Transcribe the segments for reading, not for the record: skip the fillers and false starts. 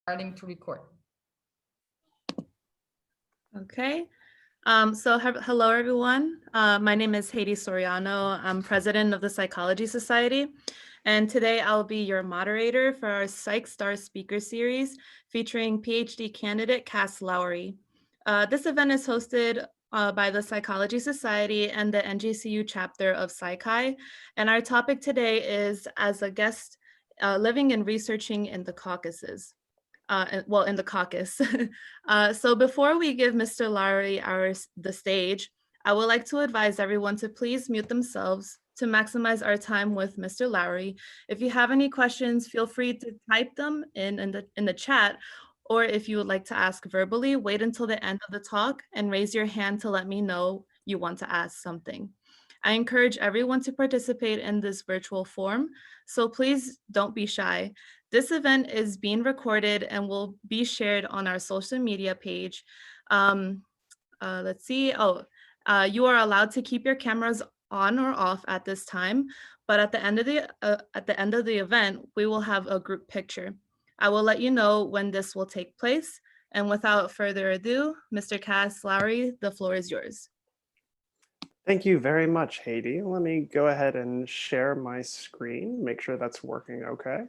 Starting to record. Okay. Hello, everyone. My name is Haydee Soriano. I'm president of the Psychology Society. And today I'll be your moderator for our Psych Star Speaker Series featuring PhD candidate Cass Lowry. This event is hosted by the Psychology Society and the NJCU chapter of PSYCH. And our topic today is, as a guest, living and researching in the Caucasus. In the caucus. So before we give Mr. Lowry the stage, I would like to advise everyone to please mute themselves to maximize our time with Mr. Lowry. If you have any questions, feel free to type them in the chat, or if you would like to ask verbally, wait until the end of the talk and raise your hand to let me know you want to ask something. I encourage everyone to participate in this virtual forum, so please don't be shy. This event is being recorded and will be shared on our social media page. Let's see. You are allowed to keep your cameras on or off at this time, but at the end of the event, we will have a group picture. I will let you know when this will take place. And without further ado, Mr. Cass Lowry, the floor is yours. Thank you very much, Haydee. Let me go ahead and share my screen, make sure that's working okay.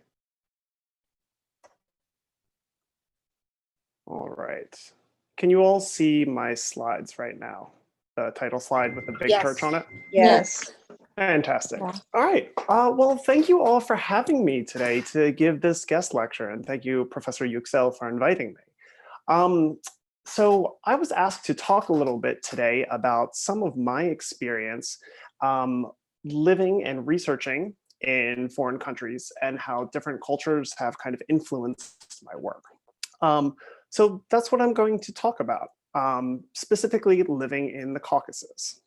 All right. Can you all see my slides right now? The title slide with the big church on it? Yes. Fantastic. All right. Well, thank you all for having me today to give this guest lecture. And thank you, Professor Yuksel, for inviting me. So I was asked to talk a little bit today about some of my experience living and researching in foreign countries and how different cultures have kind of influenced my work. So that's what I'm going to talk about, specifically living in the Caucasus.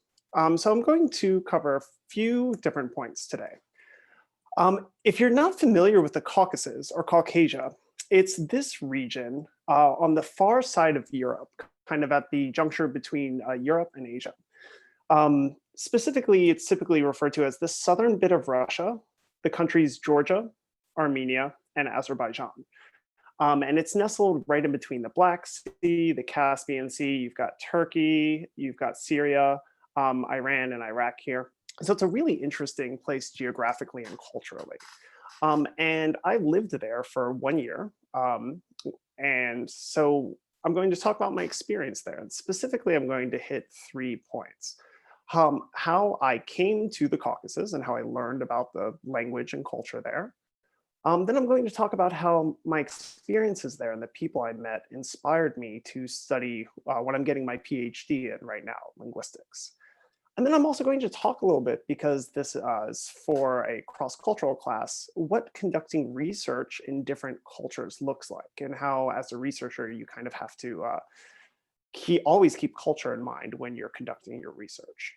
So I'm going to cover a few different points today. If you're not familiar with the Caucasus or Caucasia, it's this region on the far side of Europe, kind of at the juncture between Europe and Asia. Specifically, it's typically referred to as the southern bit of Russia, the countries Georgia, Armenia, and Azerbaijan. And it's nestled right in between the Black Sea, the Caspian Sea. You've got Turkey, you've got Syria, Iran, and Iraq here. So it's a really interesting place geographically and culturally. And I lived there for 1 year. And so I'm going to talk about my experience there. And specifically, I'm going to hit 3 points. How I came to the Caucasus and how I learned about the language and culture there. Then I'm going to talk about how my experiences there and the people I met inspired me to study what I'm getting my PhD in right now, linguistics. And then I'm also going to talk a little bit, because this is for a cross-cultural class, what conducting research in different cultures looks like, and how as a researcher, you kind of have to always keep culture in mind when you're conducting your research.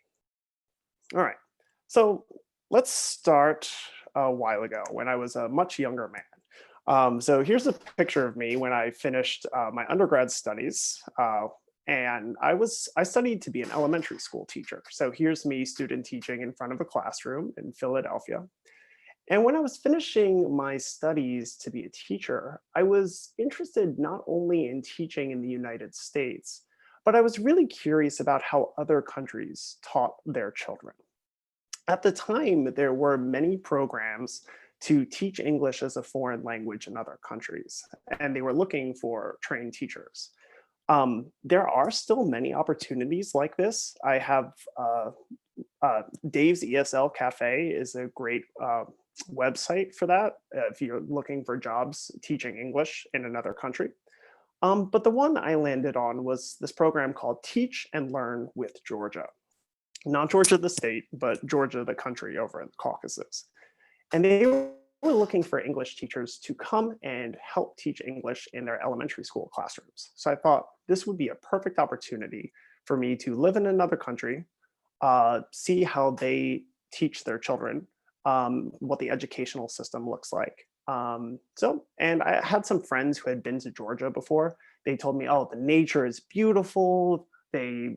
All right, so let's start a while ago when I was a much younger man. So here's a picture of me when I finished my undergrad studies. And I studied to be an elementary school teacher. So here's me student teaching in front of a classroom in Philadelphia. And when I was finishing my studies to be a teacher, I was interested not only in teaching in the United States, but I was really curious about how other countries taught their children. At the time, there were many programs to teach English as a foreign language in other countries, and they were looking for trained teachers. There are still many opportunities like this. I have Dave's ESL Cafe is a great website for that if you're looking for jobs teaching English in another country. But the one I landed on was this program called Teach and Learn with Georgia. Not Georgia the state, but Georgia the country over in the Caucasus. And they were looking for English teachers to come and help teach English in their elementary school classrooms. So I thought this would be a perfect opportunity for me to live in another country, see how they teach their children, what the educational system looks like. And I had some friends who had been to Georgia before. They told me, oh, the nature is beautiful. They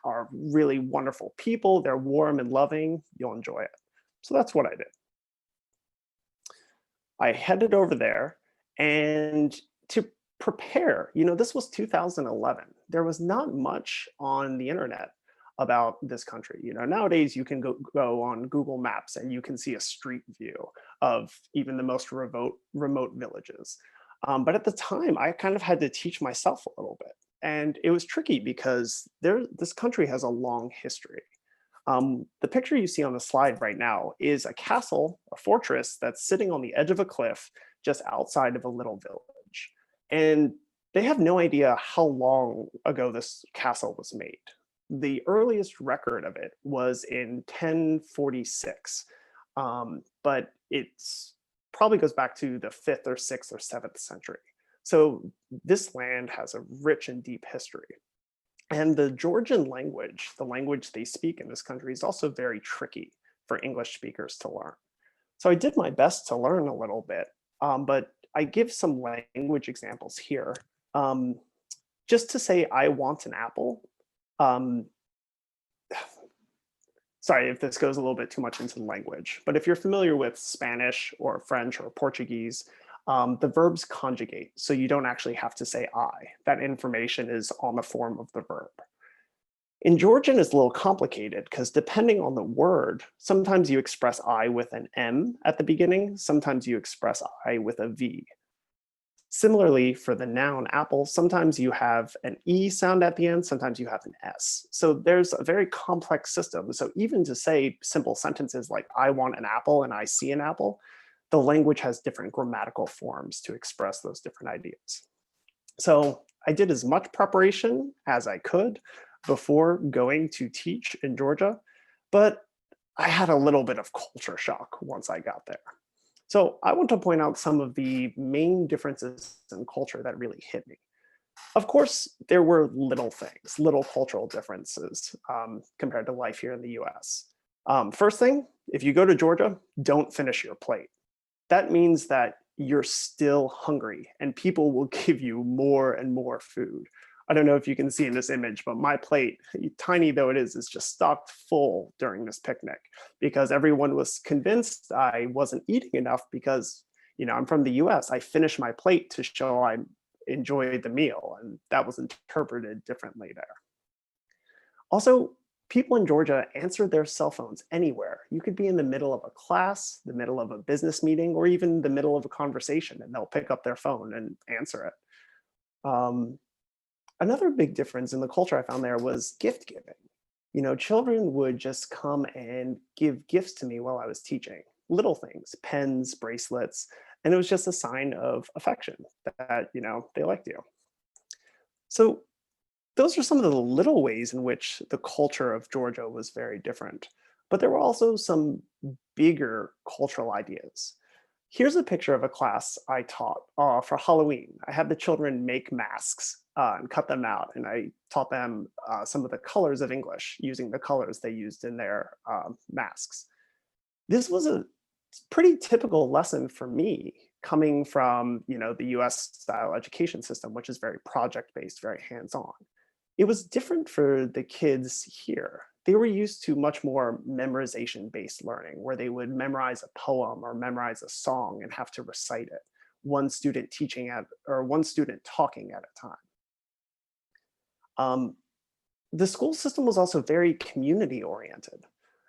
are really wonderful people. They're warm and loving. You'll enjoy it. So that's what I did. I headed over there, and to prepare, this was 2011. There was not much on the internet about this country. Nowadays you can go on Google Maps and you can see a street view of even the most remote villages. But at the time, I kind of had to teach myself a little bit. And it was tricky because this country has a long history. The picture you see on the slide right now is a castle, a fortress that's sitting on the edge of a cliff just outside of a little village. And they have no idea how long ago this castle was made. The earliest record of it was in 1046, but it's probably goes back to the 5th or 6th or 7th century. So this land has a rich and deep history. And the Georgian language, the language they speak in this country, is also very tricky for English speakers to learn. So I did my best to learn a little bit, but I give some language examples here. Just to say, I want an apple. Sorry if this goes a little bit too much into the language, but if you're familiar with Spanish or French or Portuguese, the verbs conjugate, so you don't actually have to say I. That information is on the form of the verb. In Georgian, it's a little complicated because depending on the word, sometimes you express I with an M at the beginning, sometimes you express I with a V. Similarly, for the noun apple, sometimes you have an E sound at the end, sometimes you have an S. So there's a very complex system. So even to say simple sentences like I want an apple and I see an apple, the language has different grammatical forms to express those different ideas. So I did as much preparation as I could before going to teach in Georgia, but I had a little bit of culture shock once I got there. So I want to point out some of the main differences in culture that really hit me. Of course, there were little things, little cultural differences compared to life here in the US. First thing, if you go to Georgia, don't finish your plate. That means that you're still hungry and people will give you more and more food. I don't know if you can see in this image, but my plate, tiny though it is just stocked full during this picnic because everyone was convinced I wasn't eating enough because, I'm from the US. I finished my plate to show I enjoyed the meal, and that was interpreted differently there. Also, people in Georgia answered their cell phones anywhere. You could be in the middle of a class, the middle of a business meeting, or even the middle of a conversation, and they'll pick up their phone and answer it. Another big difference in the culture I found there was gift giving. Children would just come and give gifts to me while I was teaching. Little things, pens, bracelets, and it was just a sign of affection that, they liked you. So those are some of the little ways in which the culture of Georgia was very different. But there were also some bigger cultural ideas. Here's a picture of a class I taught for Halloween. I had the children make masks and cut them out, and I taught them some of the colors of English using the colors they used in their masks. This was a pretty typical lesson for me coming from the US style education system, which is very project-based, very hands-on. It was different for the kids here. They were used to much more memorization-based learning, where they would memorize a poem or memorize a song and have to recite it, one student one student talking at a time. The school system was also very community-oriented.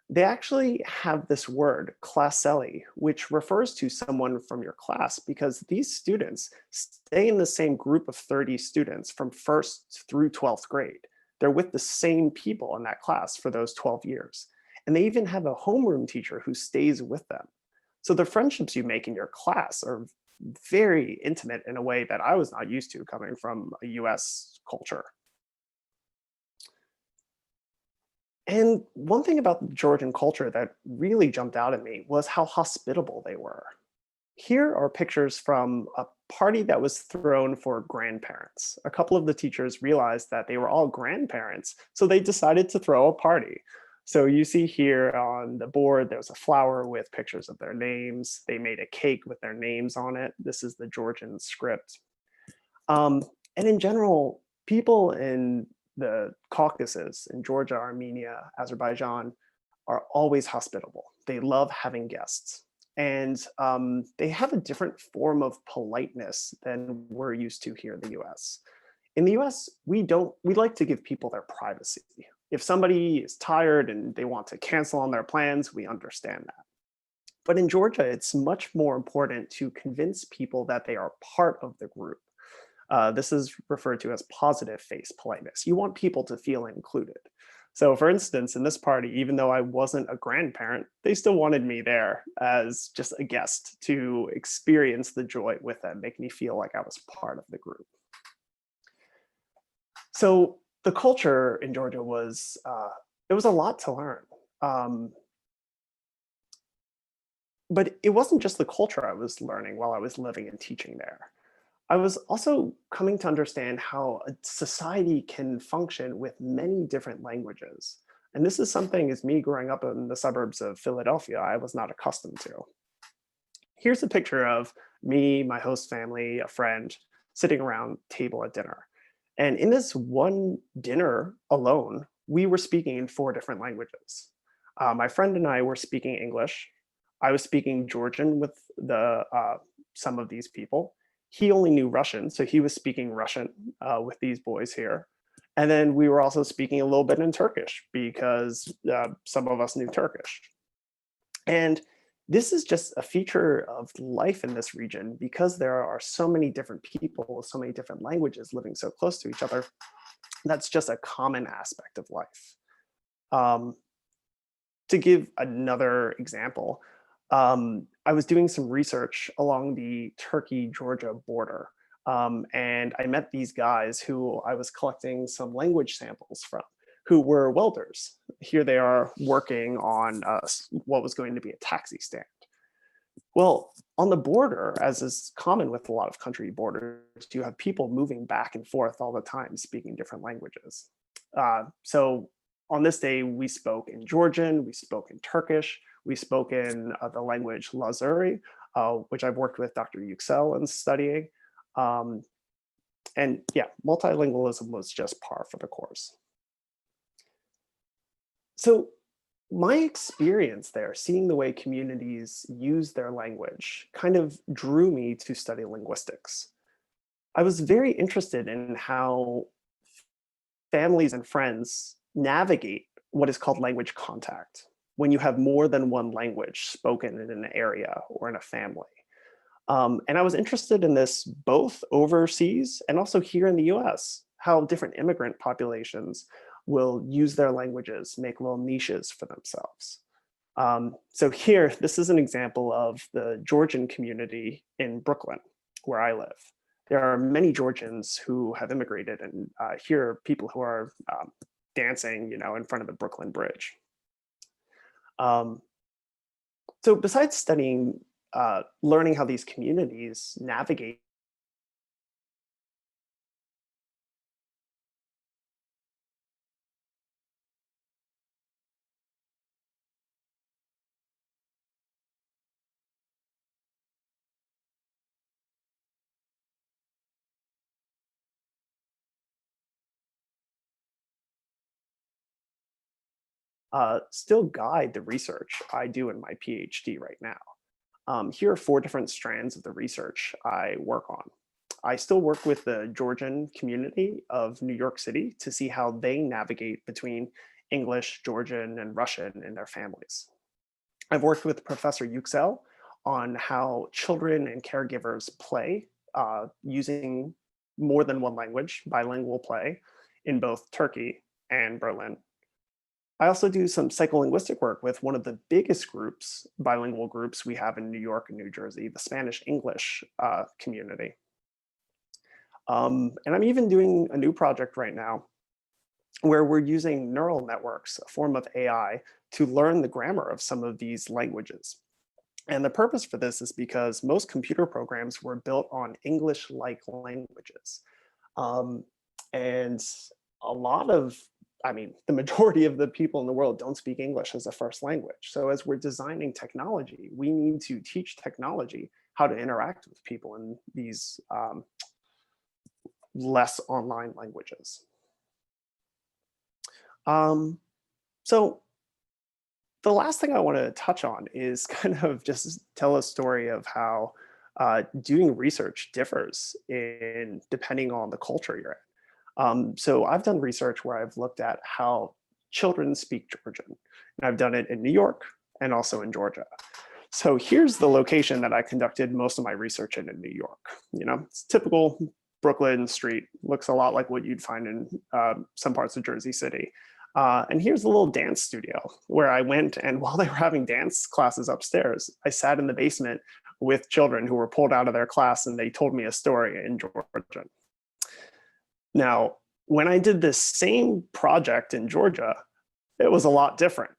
They actually have this word, classelli, which refers to someone from your class because these students stay in the same group of 30 students from 1st through 12th grade. They're with the same people in that class for those 12 years. And they even have a homeroom teacher who stays with them. So the friendships you make in your class are very intimate in a way that I was not used to coming from a US culture. And one thing about the Georgian culture that really jumped out at me was how hospitable they were. Here are pictures from a party that was thrown for grandparents. A couple of the teachers realized that they were all grandparents, so they decided to throw a party. So you see here on the board, there's a flower with pictures of their names. They made a cake with their names on it. This is the Georgian script. And in general, people in the Caucasus in Georgia, Armenia, Azerbaijan are always hospitable. They love having guests. And they have a different form of politeness than we're used to here in the US. In the US, we like to give people their privacy. If somebody is tired and they want to cancel on their plans, we understand that. But in Georgia, it's much more important to convince people that they are part of the group. This is referred to as positive face politeness. You want people to feel included. So for instance, in this party, even though I wasn't a grandparent, they still wanted me there as just a guest to experience the joy with them, make me feel like I was part of the group. So the culture in Georgia was, it was a lot to learn. But it wasn't just the culture I was learning while I was living and teaching there. I was also coming to understand how a society can function with many different languages. And this is something, as me growing up in the suburbs of Philadelphia, I was not accustomed to. Here's a picture of me, my host family, a friend, sitting around table at dinner. And in this one dinner alone, we were speaking in 4 different languages. My friend and I were speaking English. I was speaking Georgian with some of these people. He only knew Russian, so he was speaking Russian with these boys here. And then we were also speaking a little bit in Turkish because some of us knew Turkish. And this is just a feature of life in this region because there are so many different people, so many different languages living so close to each other. That's just a common aspect of life. To give another example, I was doing some research along the Turkey-Georgia border, and I met these guys who I was collecting some language samples from, who were welders. Here they are working on what was going to be a taxi stand. Well, on the border, as is common with a lot of country borders, you have people moving back and forth all the time, speaking different languages. So on this day, we spoke in Georgian, we spoke in Turkish, we spoke in the language Lowry, which I've worked with Dr. Yuksel in studying. And yeah, multilingualism was just par for the course. So my experience there, seeing the way communities use their language, kind of drew me to study linguistics. I was very interested in how families and friends navigate what is called language contact when you have more than one language spoken in an area or in a family. And I was interested in this both overseas and also here in the US, how different immigrant populations will use their languages, make little niches for themselves. So here, this is an example of the Georgian community in Brooklyn, where I live. There are many Georgians who have immigrated, and here are people who are dancing, in front of the Brooklyn Bridge. So besides studying, learning how these communities navigate still guide the research I do in my PhD right now. Here are 4 different strands of the research I work on. I still work with the Georgian community of New York City to see how they navigate between English, Georgian, and Russian in their families. I've worked with Professor Yuksel on how children and caregivers play using more than one language, bilingual play, in both Turkey and Berlin. I also do some psycholinguistic work with one of the biggest groups, bilingual groups we have in New York and New Jersey, the Spanish English community. And I'm even doing a new project right now where we're using neural networks, a form of AI, to learn the grammar of some of these languages. And the purpose for this is because most computer programs were built on English-like languages. And a lot of the majority of the people in the world don't speak English as a first language. So as we're designing technology, we need to teach technology how to interact with people in these less online languages. So the last thing I want to touch on is kind of just tell a story of how doing research differs in depending on the culture you're in. So I've done research where I've looked at how children speak Georgian, and I've done it in New York and also in Georgia. So here's the location that I conducted most of my research in New York. It's typical Brooklyn street, looks a lot like what you'd find in some parts of Jersey City. And here's the little dance studio where I went, and while they were having dance classes upstairs, I sat in the basement with children who were pulled out of their class, and they told me a story in Georgian. Now, when I did this same project in Georgia, it was a lot different.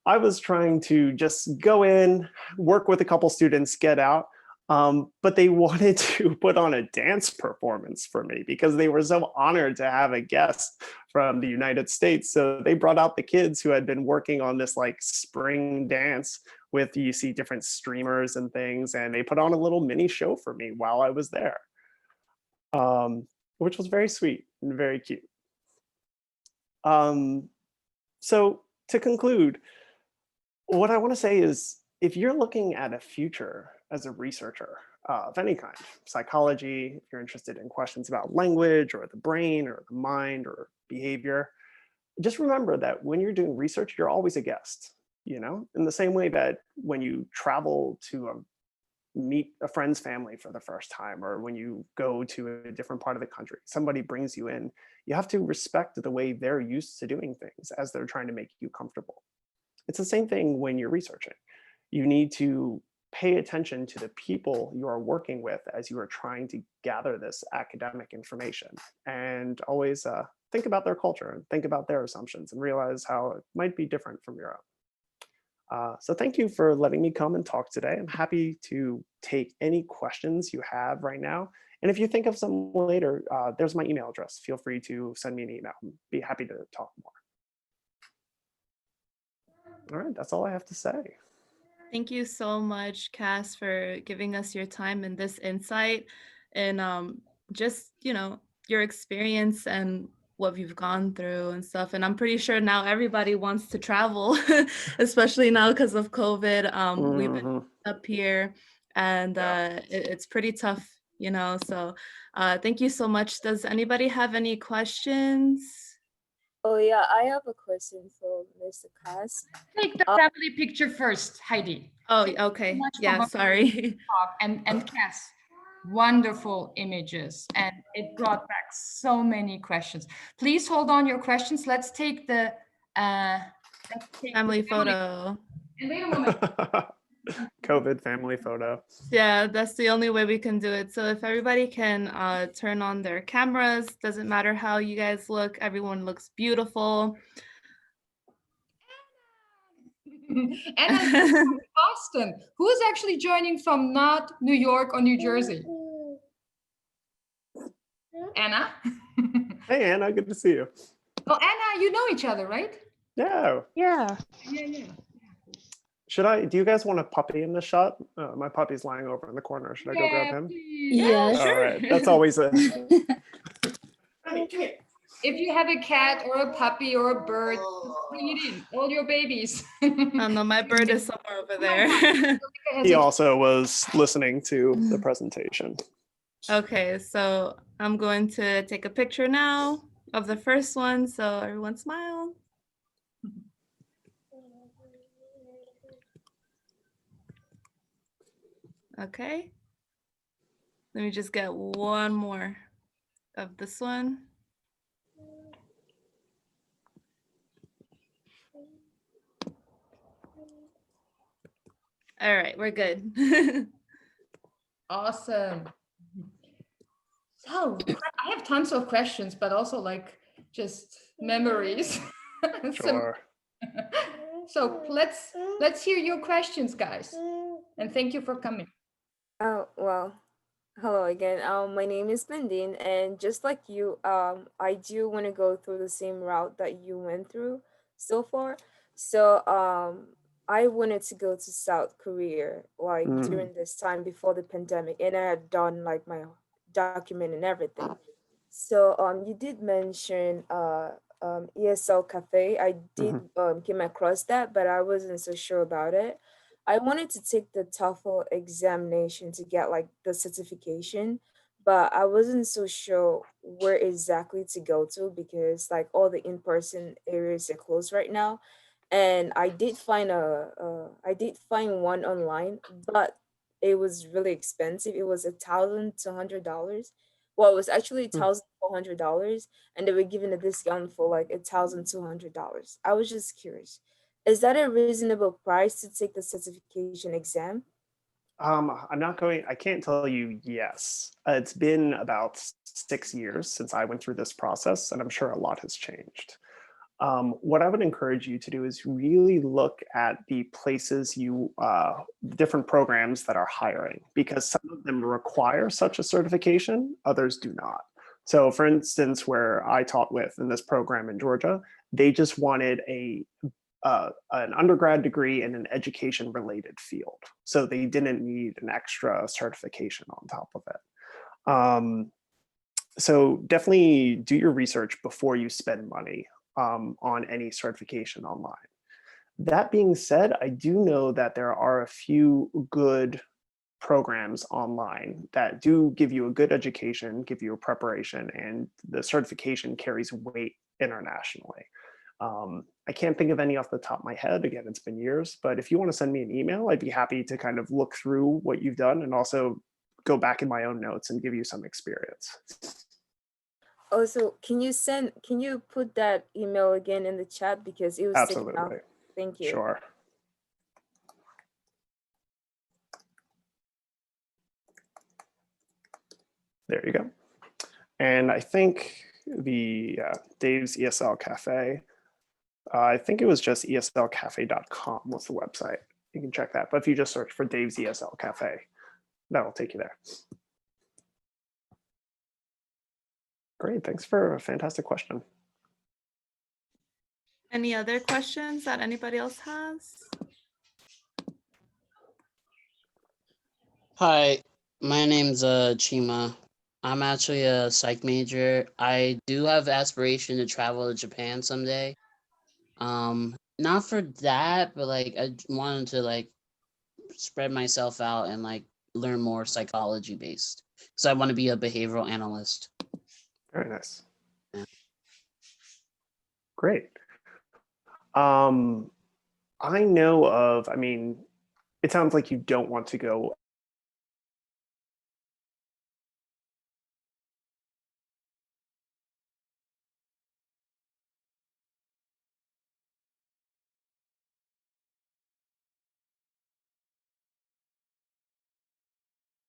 I was trying to just go in, work with a couple students, get out, but they wanted to put on a dance performance for me because they were so honored to have a guest from the United States. So they brought out the kids who had been working on this like spring dance with, you see different streamers and things, and they put on a little mini show for me while I was there, which was very sweet and very cute. So to conclude, what I want to say is, if you're looking at a future as a researcher of any kind, psychology, if you're interested in questions about language or the brain or the mind or behavior, just remember that when you're doing research, you're always a guest, in the same way that when you travel to meet a friend's family for the first time, or when you go to a different part of the country, somebody brings you in, you have to respect the way they're used to doing things as they're trying to make you comfortable. It's the same thing when you're researching. You need to pay attention to the people you are working with as you are trying to gather this academic information, and always think about their culture and think about their assumptions and realize how it might be different from your own. So thank you for letting me come and talk today. I'm happy to take any questions you have right now. And if you think of some later, there's my email address. Feel free to send me an email. I'd be happy to talk more. All right, that's all I have to say. Thank you so much, Cass, for giving us your time and this insight, and just, your experience and what you've gone through and stuff. And I'm pretty sure now everybody wants to travel, especially now because of COVID. We've been up here, and it's pretty tough, so thank you so much. Does anybody have any questions? Oh yeah, I have a question for Mr. Cass. Take the family picture first, Haydee. Oh, okay. Yeah, sorry. And Cass, wonderful images, and it brought back so many questions. Please hold on your questions. Let's take the family photo. And wait a moment. COVID family photo. Yeah, that's the only way we can do it. So if everybody can turn on their cameras, doesn't matter how you guys look, everyone looks beautiful. Anna from Boston. Who is actually joining from not New York or New Jersey? Anna? Hey, Anna, good to see you. Oh, Anna, you know each other, right? Yeah. Yeah. Yeah. Do you guys want a puppy in this shot? My puppy's lying over in the corner. Should I go grab him? Yeah, All right, that's always it. If you have a cat or a puppy or a bird, bring it in, all your babies. Oh no, my bird is somewhere over there. He also was listening to the presentation. Okay, so I'm going to take a picture now of the first one, so everyone smile. Okay. Let me just get one more of this one. All right, we're good. Awesome. So I have tons of questions, but also like just memories. Sure. So let's hear your questions, guys. And thank you for coming. Oh, well, hello again. My name is Bendine, and just like you, I do want to go through the same route that you went through so far. So, I wanted to go to South Korea, like during this time before the pandemic, and I had done like my document and everything. So, you did mention ESL Cafe. I did Mhm. came across that, but I wasn't so sure about it. I wanted to take the TOEFL examination to get like the certification, but I wasn't so sure where exactly to go to because like all the in-person areas are closed right now. And I did find one online, but it was really expensive. It was $1,200. Well, it was actually Mm. $1,400, and they were giving a discount for like $1,200. I was just curious, is that a reasonable price to take the certification exam? I can't tell you yes. It's been about 6 years since I went through this process, and I'm sure a lot has changed. What I would encourage you to do is really look at the places different programs that are hiring, because some of them require such a certification, others do not. So for instance, where I taught with in this program in Georgia, they just wanted an undergrad degree in an education related field. So they didn't need an extra certification on top of it. So definitely do your research before you spend money on any certification online. That being said, I do know that there are a few good programs online that do give you a good education, give you a preparation, and the certification carries weight internationally. I can't think of any off the top of my head. Again, it's been years, but if you want to send me an email, I'd be happy to kind of look through what you've done and also go back in my own notes and give you some experience. Also, can you put that email again in the chat because it was sticking out? Absolutely. Thank you. Sure. There you go. And I think the Dave's ESL Cafe, I think it was just eslcafe.com was the website. You can check that. But if you just search for Dave's ESL Cafe, that'll take you there. Great. Thanks for a fantastic question. Any other questions that anybody else has? Hi, my name's Chima. I'm actually a psych major. I do have aspiration to travel to Japan someday. Not for that, but like I wanted to like spread myself out and like learn more psychology based. So I want to be a behavioral analyst. Very nice. Yeah. Great. I know of, I mean, it sounds like you don't want to go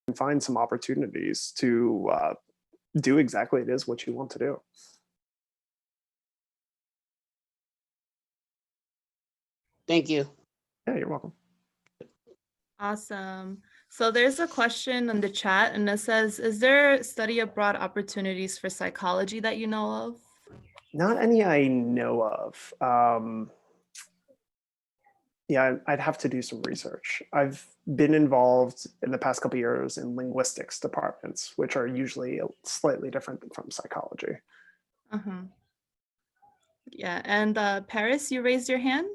and find some opportunities to do exactly it is what you want to do. Thank you. Yeah, you're welcome. Awesome. So there's a question in the chat and it says, is there study abroad opportunities for psychology that you know of? Not any I know of. Yeah, I'd have to do some research. I've been involved in the past couple of years in linguistics departments, which are usually slightly different from psychology. Uh-huh. Yeah, and Paris, you raised your hand?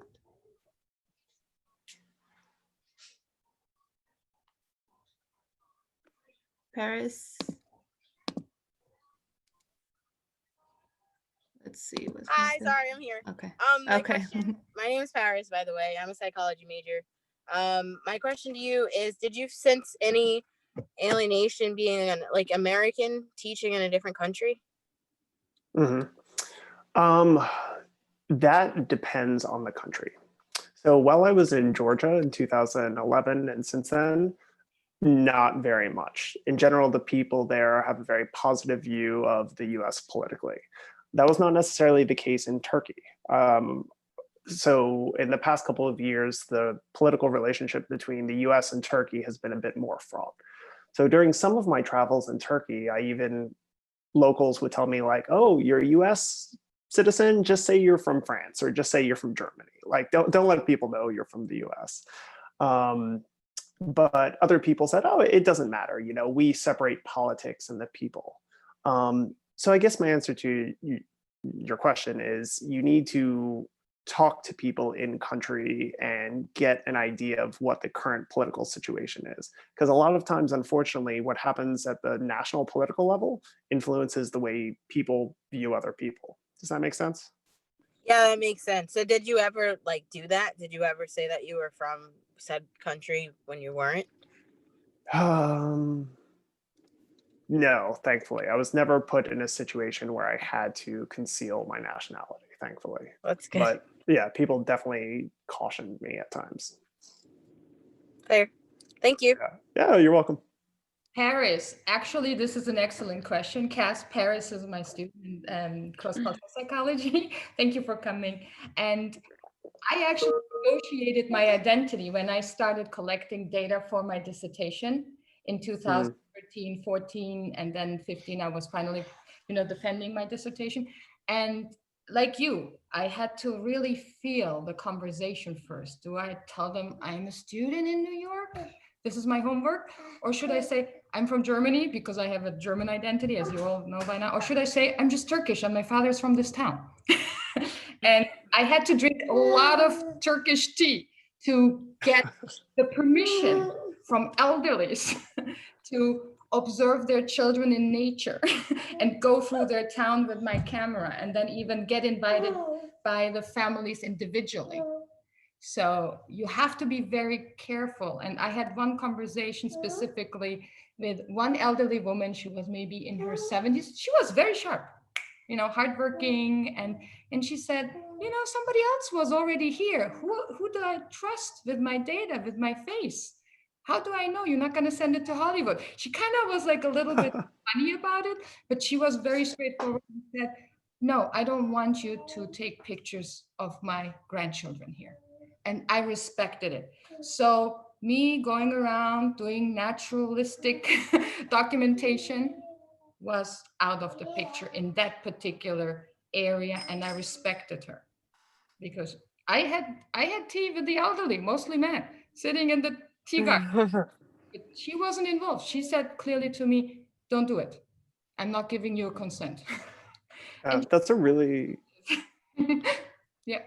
Paris? Let's see. Hi, sorry, I'm here. Okay. Okay. My name is Paris, by the way. I'm a psychology major. My question to you is, did you sense any alienation being an like American teaching in a different country? Mm-hmm. That depends on the country. So while I was in Georgia in 2011 and since then, not very much. In general, the people there have a very positive view of the US politically. That was not necessarily the case in Turkey. So in the past couple of years, the political relationship between the US and Turkey has been a bit more fraught. So during some of my travels in Turkey, locals would tell me like, oh, you're a US citizen, just say you're from France or just say you're from Germany. Like, don't let people know you're from the US. But other people said, oh, it doesn't matter. You know, we separate politics and the people. So I guess my answer to your question is, you need to talk to people in country and get an idea of what the current political situation is. Because a lot of times, unfortunately, what happens at the national political level influences the way people view other people. Does that make sense? Yeah, that makes sense. So did you ever like do that? Did you ever say that you were from said country when you weren't? No, thankfully. I was never put in a situation where I had to conceal my nationality, thankfully. That's good. But yeah, people definitely cautioned me at times. Fair. Thank you. Yeah, you're welcome. Paris, actually, this is an excellent question. Cass, Paris is my student in cross-cultural psychology. Thank you for coming. And I actually negotiated my identity when I started collecting data for my dissertation in 2013, 14, and then 15. I was finally, defending my dissertation. And like you, I had to really feel the conversation first. Do I tell them I'm a student in New York? This is my homework? Or should I say I'm from Germany because I have a German identity, as you all know by now? Or should I say I'm just Turkish and my father's from this town? And I had to drink a lot of Turkish tea to get the permission from elderlies to observe their children in nature and go through their town with my camera, and then even get invited by the families individually. So you have to be very careful. And I had one conversation specifically with one elderly woman. She was maybe in her 70s. She was very sharp, hardworking. And she said, somebody else was already here. Who do I trust with my data, with my face? How do I know you're not going to send it to Hollywood? She kind of was like a little bit funny about it, but she was very straightforward and said, no, I don't want you to take pictures of my grandchildren here. And I respected it. So me going around doing naturalistic documentation was out of the picture in that particular area, and I respected her because I had tea with the elderly, mostly men, sitting in the tea garden. But she wasn't involved. She said clearly to me, "Don't do it. I'm not giving you a consent." That's a really yeah.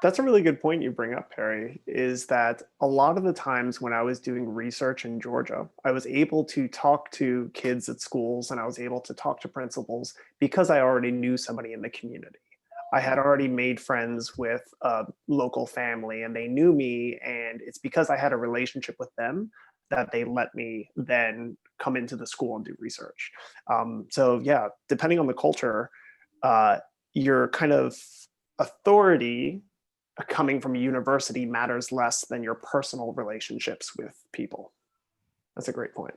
That's a really good point you bring up, Peri, is that a lot of the times when I was doing research in Georgia, I was able to talk to kids at schools and I was able to talk to principals because I already knew somebody in the community. I had already made friends with a local family and they knew me, and it's because I had a relationship with them that they let me then come into the school and do research. So yeah, depending on the culture, your kind of authority coming from a university matters less than your personal relationships with people. That's a great point.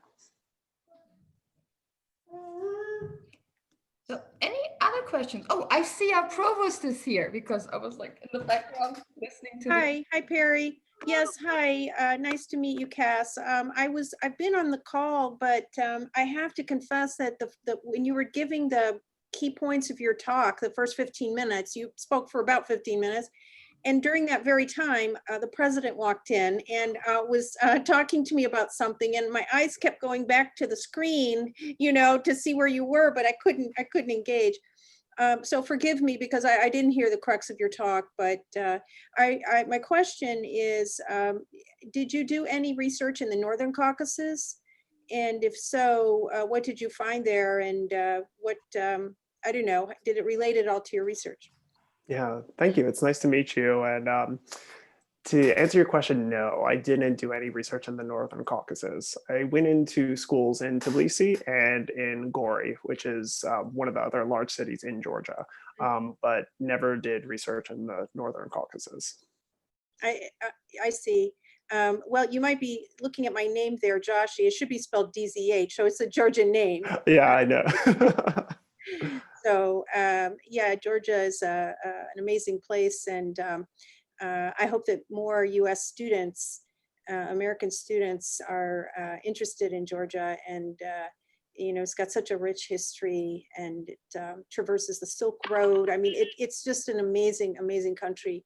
So any other questions? Oh, I see our provost is here because I was like in the background listening to Hi, Peri. Yes, hi. Nice to meet you, Cass. I've been on the call, but I have to confess that when you were giving the key points of your talk, the first 15 minutes, you spoke for about 15 minutes. And during that very time, the president walked in and was talking to me about something, and my eyes kept going back to the screen, to see where you were, but I couldn't engage. So forgive me because I didn't hear the crux of your talk. But my question is, did you do any research in the Northern Caucasus? And if so, what did you find there? And what I don't know, did it relate at all to your research? Yeah, thank you. It's nice to meet you. And to answer your question, no, I didn't do any research in the Northern Caucasus. I went into schools in Tbilisi and in Gori, which is one of the other large cities in Georgia, but never did research in the Northern Caucasus. I see. Well, you might be looking at my name there, Joshi. It should be spelled DZH, so it's a Georgian name. Yeah, I know. So yeah, Georgia is an amazing place, and I hope that more U.S. students, American students, are interested in Georgia. And it's got such a rich history, and it traverses the Silk Road. I mean, it's just an amazing, amazing country.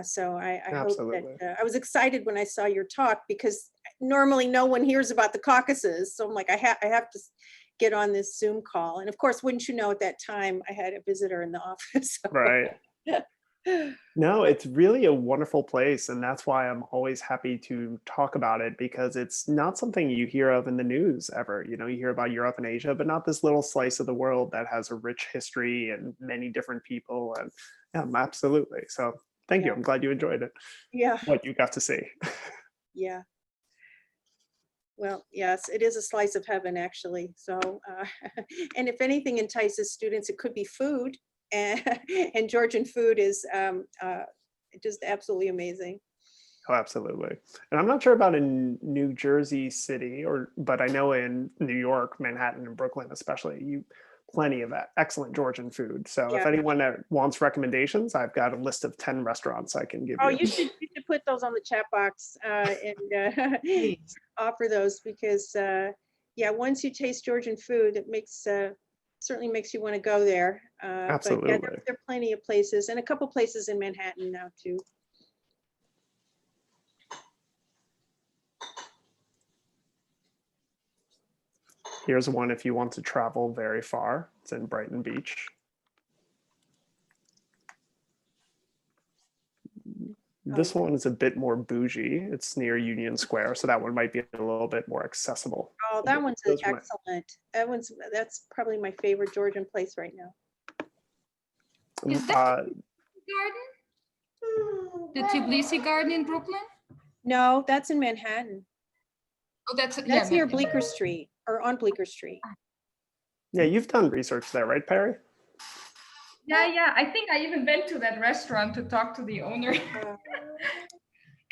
So I hope that I was excited when I saw your talk, because normally no one hears about the Caucasus. So I'm like, I have to get on this Zoom call. And of course, wouldn't you know, at that time, I had a visitor in the office. So. Right. No, it's really a wonderful place. And that's why I'm always happy to talk about it, because it's not something you hear of in the news ever. You know, you hear about Europe and Asia, but not this little slice of the world that has a rich history and many different people. And yeah, absolutely. So thank you. I'm glad you enjoyed it. Yeah. What you got to see. Yeah. Well, yes, it is a slice of heaven, actually. So, and if anything entices students, it could be food. And Georgian food is just absolutely amazing. Oh, absolutely. And I'm not sure about in New Jersey City, but I know in New York, Manhattan, and Brooklyn, especially, plenty of excellent Georgian food. So if Yeah. anyone that wants recommendations, I've got a list of 10 restaurants I can give Oh, you. you should put those on the chat box and offer those, because yeah, once you taste Georgian food, it makes certainly makes you want to go there. Absolutely. But yeah, there are plenty of places, and a couple places in Manhattan now too. Here's one if you want to travel very far. It's in Brighton Beach. This one is a bit more bougie. It's near Union Square, so that one might be a little bit more accessible. Oh, that one's excellent. That's probably my favorite Georgian place right now. Is that the Tbilisi Garden in Brooklyn? No, that's in Manhattan. Oh, that's near Bleecker Street, or on Bleecker Street. Yeah, you've done research there, right, Peri? Yeah. I think I even went to that restaurant to talk to the owner.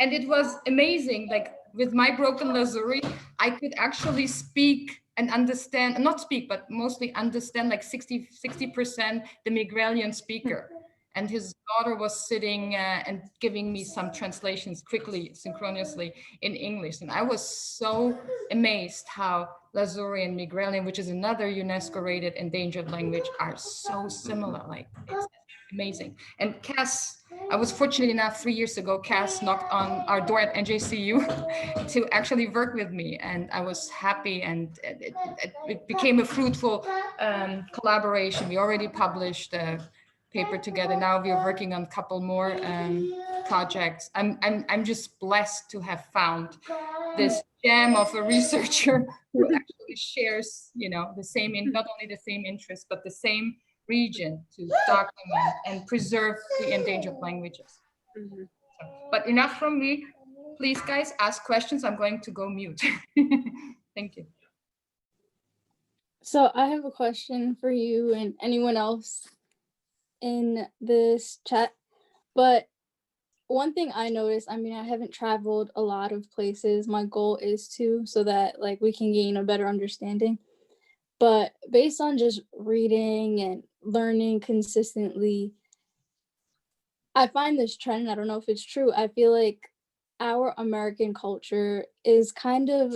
And it was amazing. Like with my broken Lowry, I could actually speak and understand, not speak, but mostly understand like 60% the Migralian speaker. And his daughter was sitting and giving me some translations quickly, synchronously in English. And I was so amazed how Lowry and Migralian, which is another UNESCO-rated endangered language, are so similar. Like, it's amazing. And Cass, I was fortunate enough 3 years ago, Cass knocked on our door at NJCU to actually work with me. And I was happy, and it became a fruitful collaboration. We already published a paper together. Now we are working on a couple more projects. I'm just blessed to have found this gem of a researcher who actually shares, the same, not only the same interests, but the same region to document and preserve the endangered languages. Mm-hmm. But enough from me. Please, guys, ask questions. I'm going to go mute. Thank you. So I have a question for you and anyone else in this chat. But one thing I noticed, I haven't traveled a lot of places. My goal is to, so that we can gain a better understanding. But based on just reading and learning consistently, I find this trend, I don't know if it's true, I feel like our American culture is kind of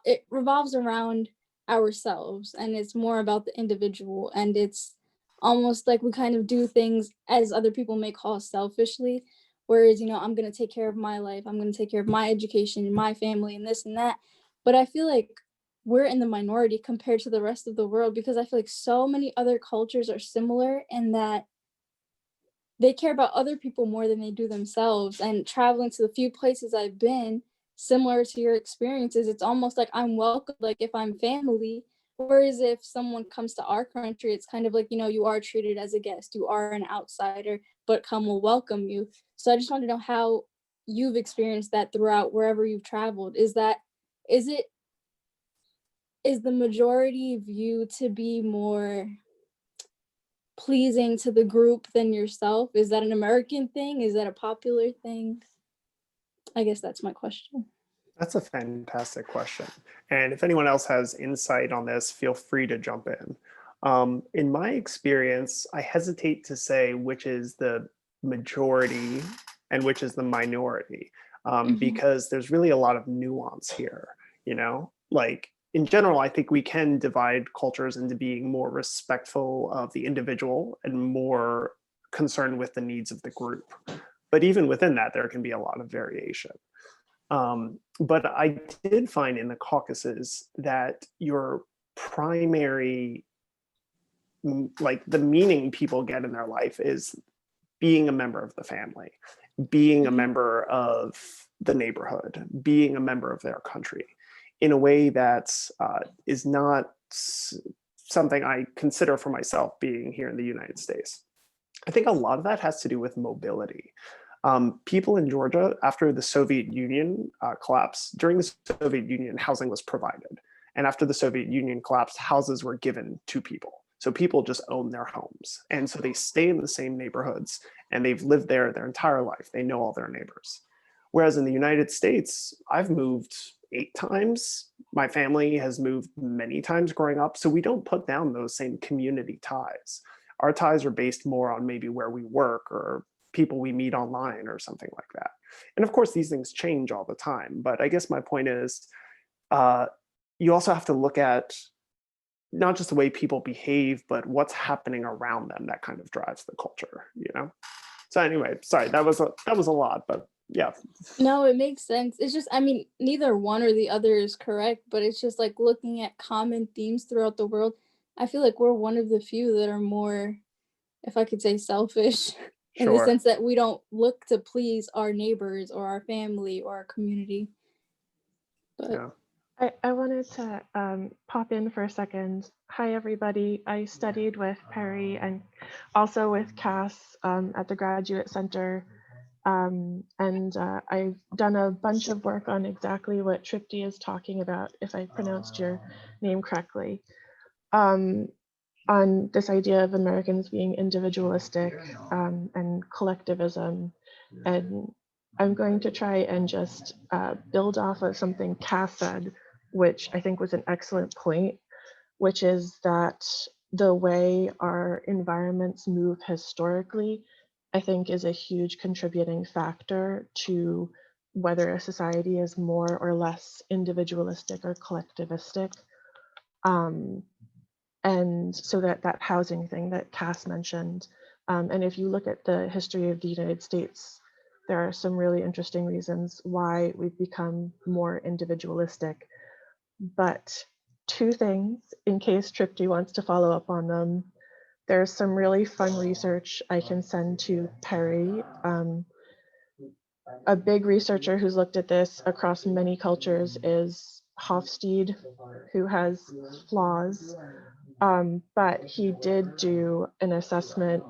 it revolves around ourselves, and it's more about the individual, and it's almost like we kind of do things as other people may call selfishly, whereas I'm going to take care of my life, I'm going to take care of my education and my family and this and that. But I feel like we're in the minority compared to the rest of the world, because I feel like so many other cultures are similar in that they care about other people more than they do themselves. And traveling to the few places I've been, similar to your experiences, it's almost like I'm welcome, like if I'm family. Whereas if someone comes to our country, it's kind of like, you are treated as a guest, you are an outsider, but come will welcome you. So I just want to know how you've experienced that throughout wherever you've traveled. Is the majority view to be more pleasing to the group than yourself? Is that an American thing? Is that a popular thing? I guess that's my question. That's a fantastic question. And if anyone else has insight on this, feel free to jump in. In my experience, I hesitate to say which is the majority and which is the minority, because there's really a lot of nuance here, in general, I think we can divide cultures into being more respectful of the individual and more concerned with the needs of the group. But even within that, there can be a lot of variation. But I did find in the Caucasus that your primary, like the meaning people get in their life is being a member of the family, being a member of the neighborhood, being a member of their country in a way that is not something I consider for myself being here in the United States. I think a lot of that has to do with mobility. People in Georgia, after the Soviet Union collapsed, during the Soviet Union, housing was provided. And after the Soviet Union collapsed, houses were given to people. So people just own their homes. And so they stay in the same neighborhoods and they've lived there their entire life. They know all their neighbors. Whereas in the United States, I've moved 8 times. My family has moved many times growing up. So we don't put down those same community ties. Our ties are based more on maybe where we work or people we meet online or something like that. And of course, these things change all the time. But I guess my point is, you also have to look at not just the way people behave, but what's happening around them that kind of drives the culture, you know? So anyway, sorry, that was a lot, but yeah. No, it makes sense. It's just, I mean, neither one or the other is correct, but it's just like looking at common themes throughout the world. I feel like we're one of the few that are more, if I could say, selfish in the Sure. sense that we don't look to please our neighbors or our family or our community. But Yeah. I wanted to pop in for a second. Hi, everybody. I studied with Peri and also with Cass at the Graduate Center. I've done a bunch of work on exactly what Tripti is talking about, if I pronounced your name correctly, on this idea of Americans being individualistic and collectivism. And I'm going to try and just build off of something Cass said, which I think was an excellent point, which is that the way our environments move historically, I think, is a huge contributing factor to whether a society is more or less individualistic or collectivistic. And so that housing thing that Cass mentioned, and if you look at the history of the United States, there are some really interesting reasons why we've become more individualistic. But 2 things, in case Tripti wants to follow up on them. There's some really fun research I can send to Peri. A big researcher who's looked at this across many cultures is Hofstede, who has flaws, but he did do an assessment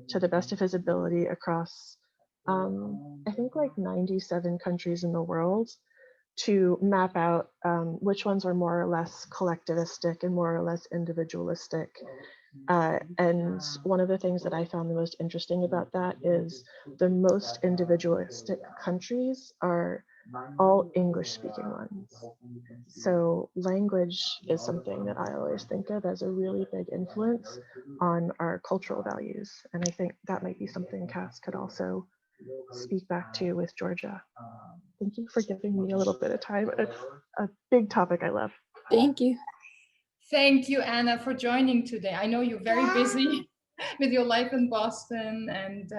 to the best of his ability across, I think, like 97 countries in the world to map out which ones are more or less collectivistic and more or less individualistic. And one of the things that I found the most interesting about that is the most individualistic countries are all English speaking ones. So language is something that I always think of as a really big influence on our cultural values. And I think that might be something Cass could also speak back to with Georgia. Thank you for giving me a little bit of time. It's a big topic I love. thank you. Thank you, Anna, for joining today. I know you're very busy with your life in Boston. And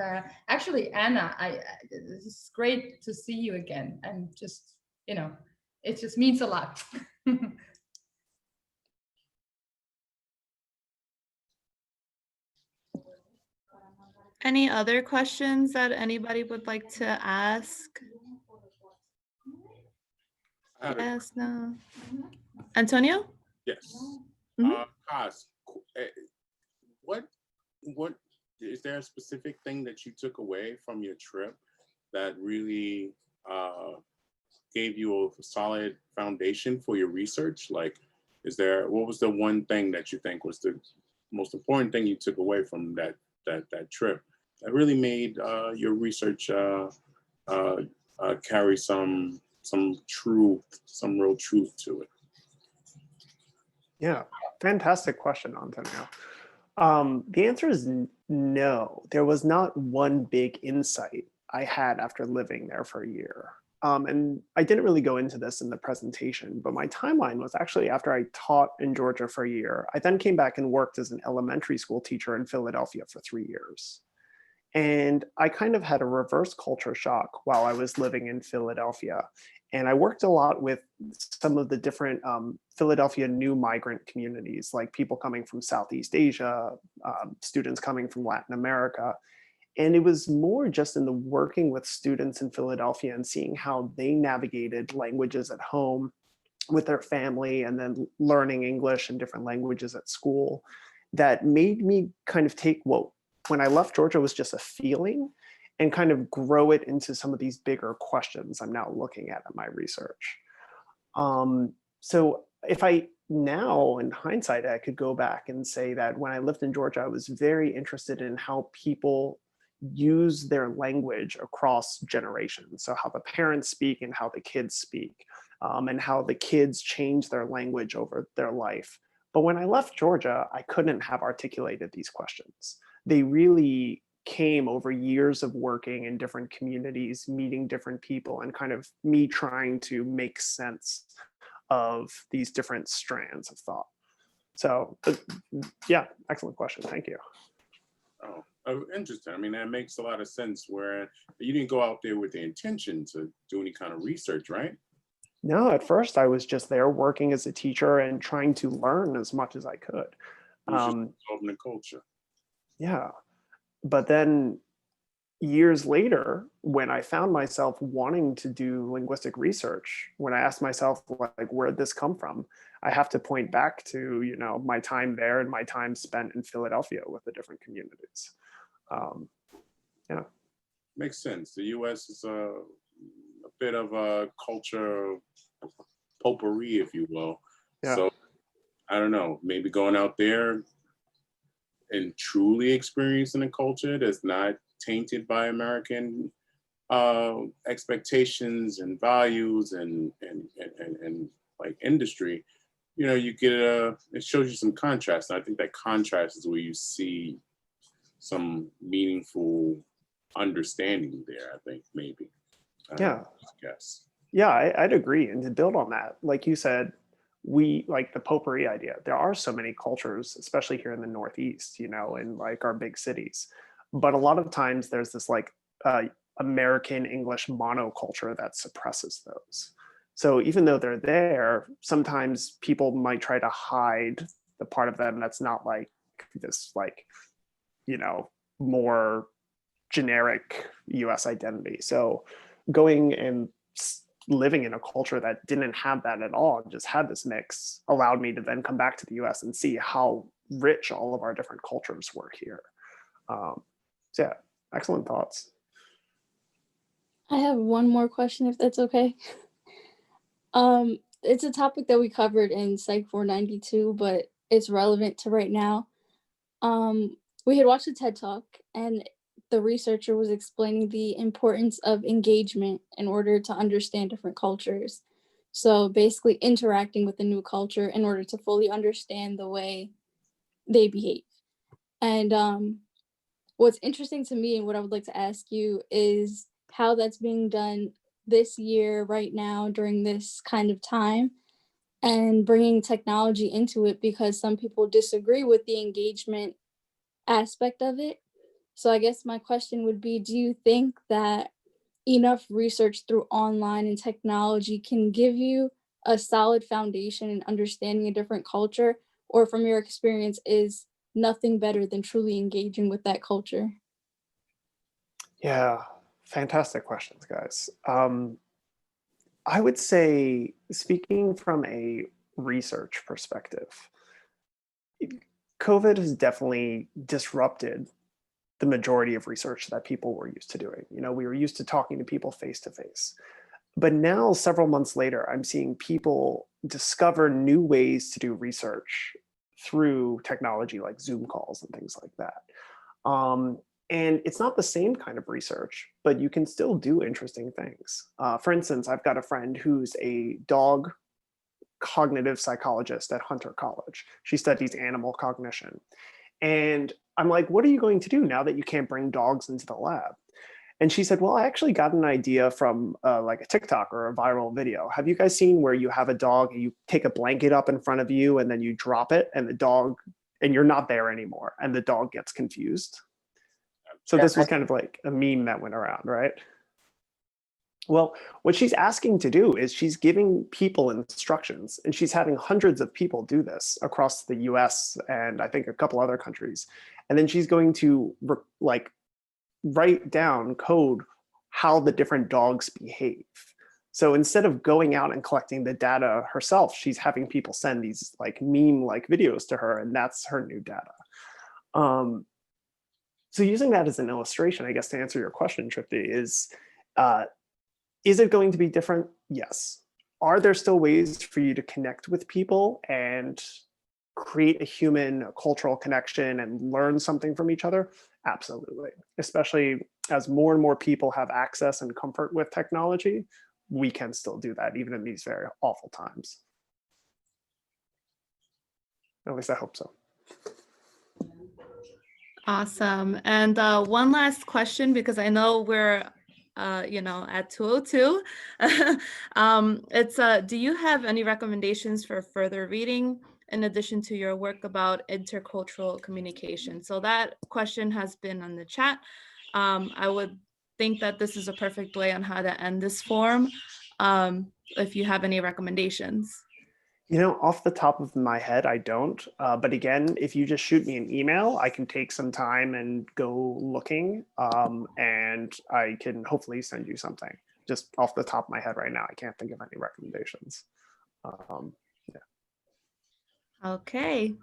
actually, Anna, it's great to see you again. And just, you know, it just means a lot. Any other questions that anybody would like to ask? Yes, no. Antonio? Yes. Mhm. Kaz, what is there a specific thing that you took away from your trip that really gave you a solid foundation for your research? Like, what was the one thing that you think was the most important thing you took away from that trip that really made your research carry some truth, some real truth to it? Yeah, fantastic question, Antonio. The answer is no. There was not one big insight I had after living there for a year. And I didn't really go into this in the presentation, but my timeline was actually after I taught in Georgia for a year. I then came back and worked as an elementary school teacher in Philadelphia for 3 years. And I kind of had a reverse culture shock while I was living in Philadelphia. And I worked a lot with some of the different Philadelphia new migrant communities, like people coming from Southeast Asia, students coming from Latin America. And it was more just in the working with students in Philadelphia and seeing how they navigated languages at home with their family and then learning English and different languages at school that made me kind of take what when I left Georgia was just a feeling and kind of grow it into some of these bigger questions I'm now looking at in my research. So if I now in hindsight, I could go back and say that when I lived in Georgia, I was very interested in how people use their language across generations. So how the parents speak and how the kids speak, and how the kids change their language over their life. But when I left Georgia, I couldn't have articulated these questions. They really came over years of working in different communities, meeting different people, and kind of me trying to make sense of these different strands of thought. So yeah, excellent question. Thank you. Interesting. I mean, that makes a lot of sense where you didn't go out there with the intention to do any kind of research, right? No, at first I was just there working as a teacher and trying to learn as much as I could. It was just absorbing the culture. Yeah. But then years later, when I found myself wanting to do linguistic research, when I asked myself, like, where'd this come from? I have to point back to, you know, my time there and my time spent in Philadelphia with the different communities. Yeah. Makes sense. The U.S. is a bit of a culture potpourri, if you will. Yeah. So I don't know, maybe going out there and truly experiencing a culture that's not tainted by American expectations and values and like industry, you know, you get it shows you some contrast. And I think that contrast is where you see some meaningful understanding there, I think, maybe. Yes. Yeah, I'd agree. And to build on that, like you said, we like the potpourri idea. There are so many cultures, especially here in the Northeast, you know, in like our big cities. But a lot of times there's this like American English monoculture that suppresses those. So even though they're there, sometimes people might try to hide the part of them that's not like this, like, you know, more generic US identity. So going and living in a culture that didn't have that at all, just had this mix, allowed me to then come back to the US and see how rich all of our different cultures were here. So yeah, excellent thoughts. I have one more question, if that's okay. It's a topic that we covered in Psych 492, but it's relevant to right now. We had watched a TED Talk, and the researcher was explaining the importance of engagement in order to understand different cultures. So basically interacting with a new culture in order to fully understand the way they behave. And what's interesting to me and what I would like to ask you is how that's being done this year, right now, during this kind of time, and bringing technology into it, because some people disagree with the engagement aspect of it. So I guess my question would be, do you think that enough research through online and technology can give you a solid foundation in understanding a different culture, or from your experience is nothing better than truly engaging with that culture? Yeah, fantastic questions, guys. I would say, speaking from a research perspective, COVID has definitely disrupted the majority of research that people were used to doing. You know, we were used to talking to people face to face. But now, several months later, I'm seeing people discover new ways to do research through technology like Zoom calls and things like that. And it's not the same kind of research, but you can still do interesting things. For instance, I've got a friend who's a dog cognitive psychologist at Hunter College. She studies animal cognition. And I'm like, what are you going to do now that you can't bring dogs into the lab? And she said, well, I actually got an idea from like a TikTok or a viral video. Have you guys seen where you have a dog and you take a blanket up in front of you and then you drop it and the dog, and you're not there anymore and the dog gets confused? So this was kind of like a meme that went around, right? Well, what she's asking to do is she's giving people instructions, and she's having hundreds of people do this across the US and I think a couple other countries. And then she's going to like write down code how the different dogs behave. So instead of going out and collecting the data herself, she's having people send these like meme-like videos to her, and that's her new data. So using that as an illustration, I guess to answer your question, Tripti, is it going to be different? Yes. Are there still ways for you to connect with people and create a human cultural connection and learn something from each other? Absolutely. Especially as more and more people have access and comfort with technology, we can still do that even in these very awful times. At least I hope so. Awesome. And one last question, because I know we're at 2:02. Do you have any recommendations for further reading in addition to your work about intercultural communication? So that question has been on the chat. I would think that this is a perfect way on how to end this forum, if you have any recommendations. You know, off the top of my head, I don't. But again, if you just shoot me an email, I can take some time and go looking, and I can hopefully send you something. Just off the top of my head right now, I can't think of any recommendations. Okay.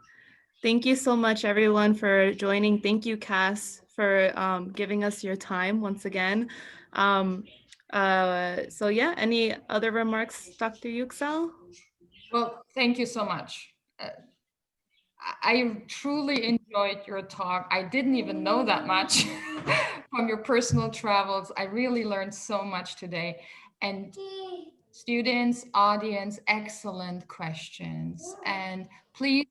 Thank you so much, everyone, for joining. Thank you, Cass, for giving us your time once again. So yeah, any other remarks, Dr. Yuksel? Well, thank you so much. I truly enjoyed your talk. I didn't even know that much from your personal travels. I really learned so much today. And students, audience, excellent questions. And please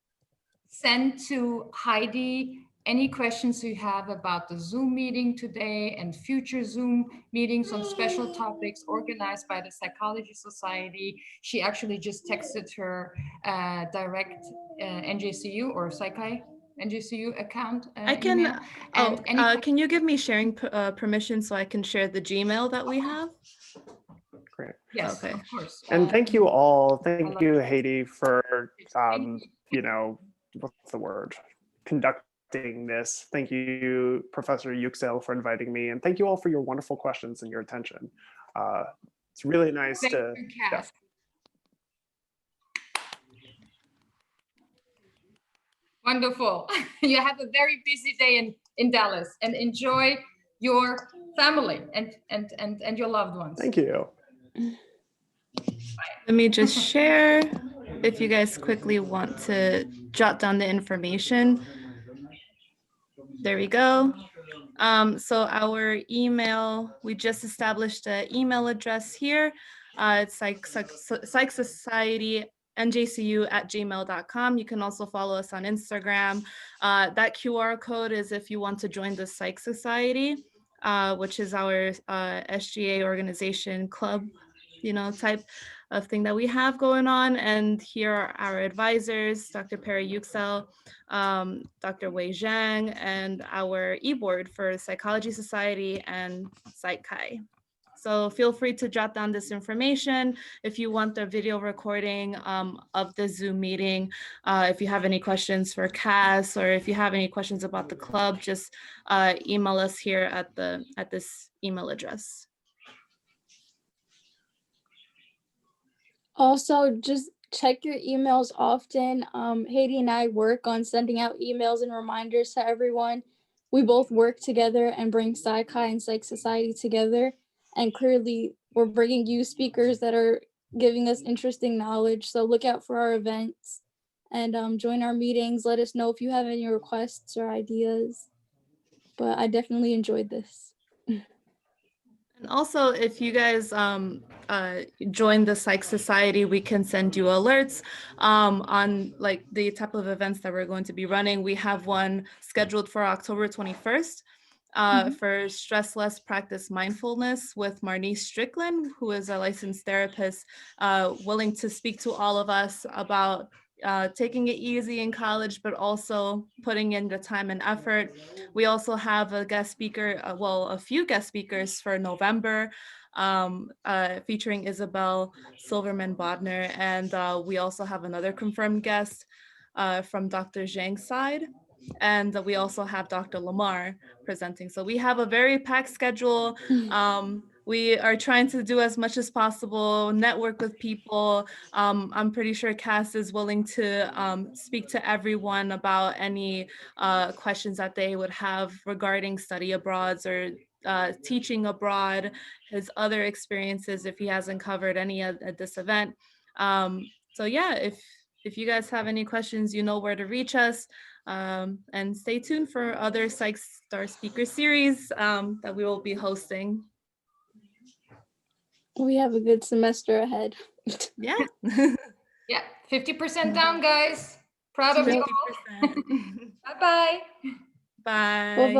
send to Haydee any questions you have about the Zoom meeting today and future Zoom meetings on special topics organized by the Psychology Society. She actually just texted her direct NJCU or PSYCH NJCU account. I can, email. And can you give me sharing permission so I can share the Gmail that we have? Great. Yes, Okay. of course. And thank you all. Thank you, Haydee, for, what's the word? Conducting this. Thank you, Professor Yuksel, for inviting me. And thank you all for your wonderful questions and your attention. It's really nice to. Yeah. Wonderful. You have a very busy day in Dallas, and enjoy your family and your loved ones. Thank you. Let me just share if you guys quickly want to jot down the information. There we go. So our email, we just established an email address here. It's Psych Society njcu@gmail.com. You can also follow us on Instagram. That QR code is if you want to join the Psych Society, which is our SGA organization club, type of thing that we have going on. And here are our advisors, Dr. Peri Yuksel, Dr. Wei Zhang, and our e-board for Psychology Society and PSYCH. So feel free to jot down this information if you want the video recording of the Zoom meeting. If you have any questions for Cass, or if you have any questions about the club, just email us here at this email address. Also, just check your emails often. Haydee and I work on sending out emails and reminders to everyone. We both work together and bring PSYCH and Psych Society together. And clearly, we're bringing you speakers that are giving us interesting knowledge. So look out for our events and join our meetings. Let us know if you have any requests or ideas. But I definitely enjoyed this. And also, if you guys join the Psych Society, we can send you alerts on like the type of events that we're going to be running. We have one scheduled for October 21st for Stress Less Practice Mindfulness with Marnice Strickland, who is a licensed therapist, willing to speak to all of us about taking it easy in college, but also putting in the time and effort. We also have a guest speaker, a few guest speakers for November, featuring Isabel Silverman Bodner. And we also have another confirmed guest from Dr. Zhang's side. And we also have Dr. Lamar presenting. So we have a very packed schedule. We are trying to do as much as possible, network with people. I'm pretty sure Cass is willing to speak to everyone about any questions that they would have regarding study abroads or teaching abroad, his other experiences if he hasn't covered any at this event. So yeah, if you guys have any questions, you know where to reach us. And stay tuned for other Psych Star Speaker series that we will be hosting. We have a good semester ahead. Yeah. Yeah, 50% down, guys. Proud of you all. 50%. Bye-bye. Bye. Bye-bye.